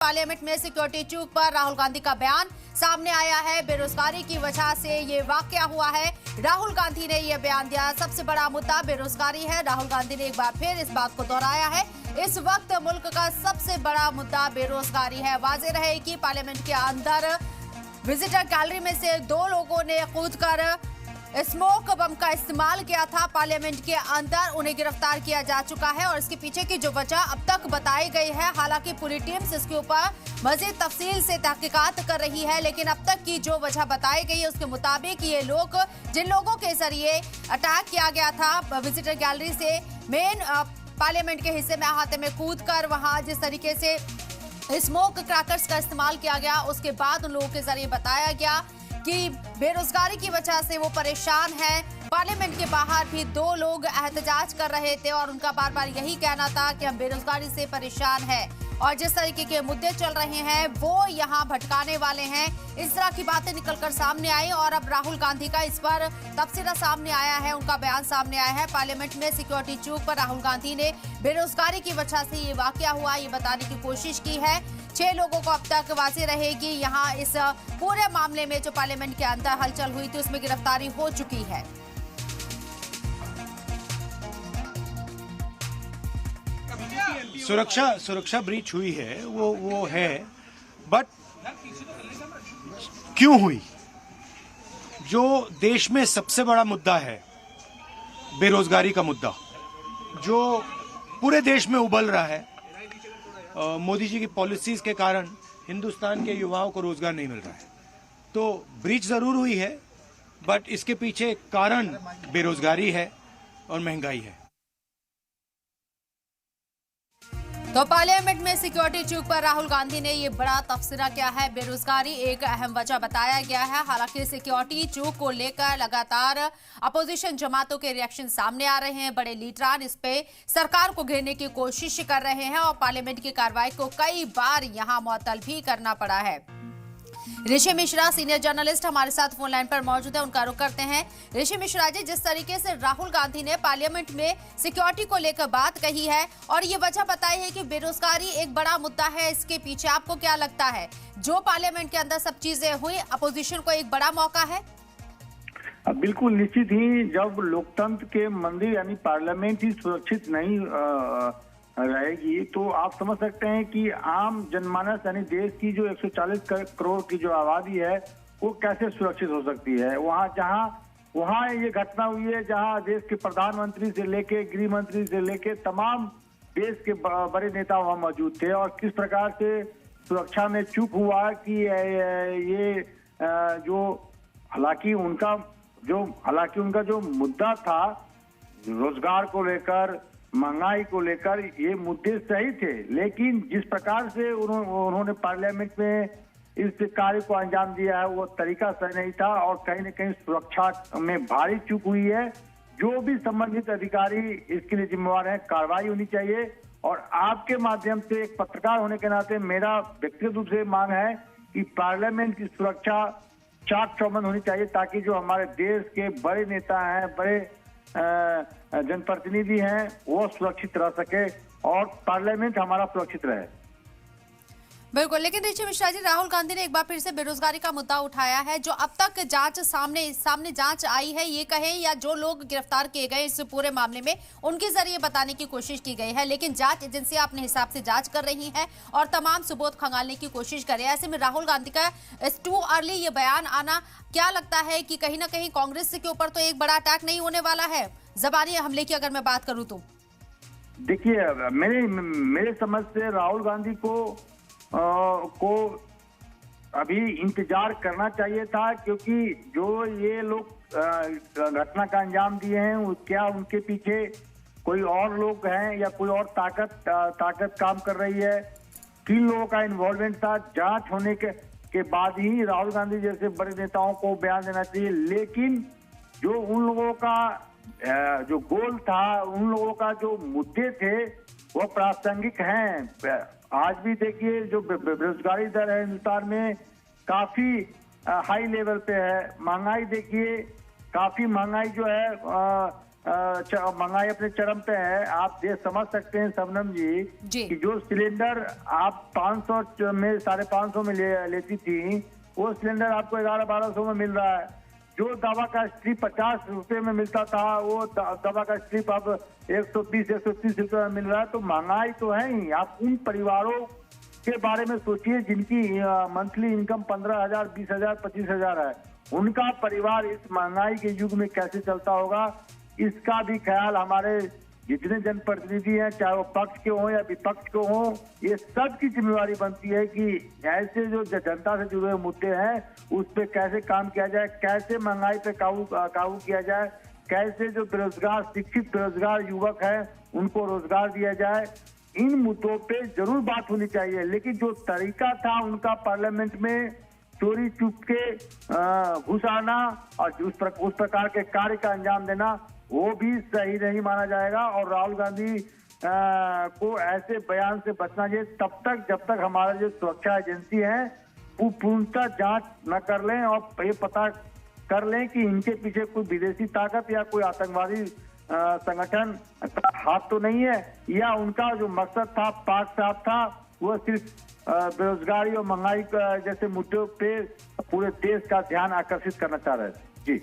Parliament में security चूक पर राहुल गांधी का बयान सामने आया है। बेरोजगारी की वजह से ये वाकया हुआ है। राहुल गांधी ने ये बयान दिया। सबसे बड़ा मुद्दा बेरोजगारी है। राहुल गांधी ने एक बार फिर इस बात को दोहराया है। इस वक्त मुल्क का सबसे बड़ा मुद्दा बेरोजगारी है। वाज़ेह रहे कि पार्लियामेंट के अंदर विजिटर गैलरी में से दो लोगों ने कूदकर स्मोक बम का इस्तेमाल किया था। पार्लियामेंट के अंदर उन्हें गिरफ्तार किया जा चुका है और इसके पीछे की जो वजह अब तक बताई गई है, हालांकि पूरी टीम इसके ऊपर मजीद तफसील से तहकीकात कर रही है, लेकिन अब तक की जो वजह बताई गई है उसके मुताबिक ये लोग, जिन लोगों के जरिए अटैक किया गया था विजिटर गैलरी से मेन पार्लियामेंट के हिस्से में अहाते में कूद कर वहां जिस तरीके से स्मोक क्रैकर्स का इस्तेमाल किया गया, उसके बाद उन लोगों के जरिए बताया गया कि बेरोजगारी की वजह से वो परेशान है। पार्लियामेंट के बाहर भी दो लोग एहतजाज कर रहे थे और उनका बार बार यही कहना था कि हम बेरोजगारी से परेशान हैं और जिस तरीके के मुद्दे चल रहे हैं वो यहाँ भटकाने वाले हैं। इस तरह की बातें निकलकर सामने आई और अब राहुल गांधी का इस पर तबसरा सामने आया है, उनका बयान सामने आया है। पार्लियामेंट में सिक्योरिटी चूक पर राहुल गांधी ने बेरोजगारी की वजह से ये वाकया हुआ ये बताने की कोशिश की है। 6 लोगों को अब तक वाज़ेह रहेगी यहाँ इस पूरे मामले में जो पार्लियामेंट के अंदर हलचल हुई थी उसमें गिरफ्तारी हो चुकी है। सुरक्षा ब्रीच हुई है, वो है, बट क्यों हुई? जो देश में सबसे बड़ा मुद्दा है बेरोजगारी का मुद्दा, जो पूरे देश में उबल रहा है, मोदी जी की पॉलिसीज के कारण हिंदुस्तान के युवाओं को रोजगार नहीं मिल रहा है, तो ब्रीच जरूर हुई है, बट इसके पीछे कारण बेरोजगारी है और महंगाई है। तो पार्लियामेंट में सिक्योरिटी चूक पर राहुल गांधी ने ये बड़ा तबसरा किया है। बेरोजगारी एक अहम वजह बताया गया है। हालांकि सिक्योरिटी चूक को लेकर लगातार अपोजिशन जमातों के रिएक्शन सामने आ रहे हैं। बड़े लीडरान इस पे सरकार को घेरने की कोशिश कर रहे हैं और पार्लियामेंट की कार्रवाई को कई बार यहां मुअत्तल भी करना पड़ा है। ऋषि मिश्रा सीनियर जर्नलिस्ट हमारे साथ फोन लाइन पर मौजूद है, उनका रुख करते हैं। ऋषि मिश्रा जी, जिस तरीके से राहुल गांधी ने पार्लियामेंट में सिक्योरिटी को लेकर बात कही है और ये वजह बताई है कि बेरोजगारी एक बड़ा मुद्दा है, इसके पीछे आपको क्या लगता है जो पार्लियामेंट के अंदर सब चीजें हुई, अपोजिशन को एक बड़ा मौका है? बिल्कुल निश्चित ही, जब लोकतंत्र के मंदिर यानी पार्लियामेंट ही सुरक्षित नहीं रहेगी तो आप समझ सकते हैं कि आम जनमानस यानी देश की जो 140 करोड़ की जो आबादी है वो कैसे सुरक्षित हो सकती है। वहाँ ये घटना हुई है जहाँ देश के प्रधानमंत्री से लेके गृह मंत्री से लेके तमाम देश के बड़े नेता वहाँ मौजूद थे और किस प्रकार से सुरक्षा में चूक हुआ कि ये जो हालांकि उनका जो मुद्दा था रोजगार को लेकर, महंगाई को लेकर, ये मुद्दे सही थे, लेकिन जिस प्रकार से उन्होंने पार्लियामेंट में इस कार्य को अंजाम दिया है वो तरीका सही नहीं था और कहीं न कहीं सुरक्षा में भारी चूक हुई है। जो भी संबंधित अधिकारी इसके लिए जिम्मेवार है, कार्रवाई होनी चाहिए। और आपके माध्यम से एक पत्रकार होने के नाते मेरा व्यक्तिगत रूप से मांग है कि पार्लियामेंट की सुरक्षा चाक चौबंद होनी चाहिए ताकि जो हमारे देश के बड़े नेता हैं, बड़े जनप्रतिनिधि हैं, वो सुरक्षित रह सके और पार्लियामेंट हमारा सुरक्षित रहे। बिल्कुल, लेकिन ऋषि मिश्रा जी, राहुल गांधी ने एक बार फिर से बेरोजगारी का मुद्दा उठाया है। जो अब तक जांच सामने जांच आई है, ये कहें या जो लोग गिरफ्तार किए गए इस पूरे मामले में उनके जरिए बताने की कोशिश की गई है, लेकिन जांच एजेंसियां अपने हिसाब से जांच कर रही हैं और तमाम सबूत खंगालने की कोशिश कर रही है। ऐसे में राहुल गांधी का इट्स टू अर्ली ये बयान आना, क्या लगता है कि कहीं ना कहीं कांग्रेस के ऊपर तो एक बड़ा अटैक नहीं होने वाला है ज़बानी हमले की अगर मैं बात करूं तो? देखिए, मेरे समझ से राहुल गांधी को अभी इंतजार करना चाहिए था, क्योंकि जो ये लोग घटना का अंजाम दिए हैं क्या उनके पीछे कोई और लोग हैं या कोई और ताकत काम कर रही है? 3 लोगों का इन्वॉल्वमेंट था। जांच होने के बाद ही राहुल गांधी जैसे बड़े नेताओं को बयान देना चाहिए, लेकिन जो उन लोगों का जो गोल था, उन लोगों का जो मुद्दे थे वो प्रासंगिक हैं। आज भी देखिए जो बेरोजगारी दर है हिंदुस्तान में काफी हाई लेवल पे है। महंगाई देखिए, काफी महंगाई जो है महंगाई अपने चरम पे है। आप ये समझ सकते हैं शबनम जी कि जो सिलेंडर आप 500 में 550 में लेती थी, वो सिलेंडर आपको 1100-1200 में मिल रहा है। जो दवा का स्ट्रिप 50 रुपए में मिलता था, वो दवा का स्ट्रिप अब 120-130 रुपए में मिल रहा है। तो महंगाई तो है ही। आप उन परिवारों के बारे में सोचिए जिनकी मंथली इनकम 15,000, 20,000, 25,000 है। उनका परिवार इस महंगाई के युग में कैसे चलता होगा, इसका भी ख्याल हमारे जितने जनप्रतिनिधि हैं, चाहे वो पक्ष के हों या विपक्ष के हों, ये सब की जिम्मेवारी बनती है कि ऐसे जो जनता से जुड़े हुए मुद्दे हैं उस पर कैसे काम किया जाए, कैसे महंगाई पे काबू किया जाए, कैसे जो बेरोजगार शिक्षित बेरोजगार युवक हैं उनको रोजगार दिया जाए। इन मुद्दों पे जरूर बात होनी चाहिए। लेकिन जो तरीका था उनका पार्लियामेंट में चोरी चुप के घुस आना और उस प्रकार के कार्य का अंजाम देना, वो भी सही नहीं माना जाएगा। और राहुल गांधी को ऐसे बयान से बचना चाहिए तब तक जब तक हमारे जो सुरक्षा एजेंसी है वो पूर्णतः जांच न कर लें और ये पता कर लें कि इनके पीछे कोई विदेशी ताकत या कोई आतंकवादी संगठन का हाथ तो नहीं है, या उनका जो मकसद था, पाक साफ था, वो सिर्फ बेरोजगारी और महंगाई जैसे मुद्दों पे पूरे देश का ध्यान आकर्षित करना चाह रहे थे। जी।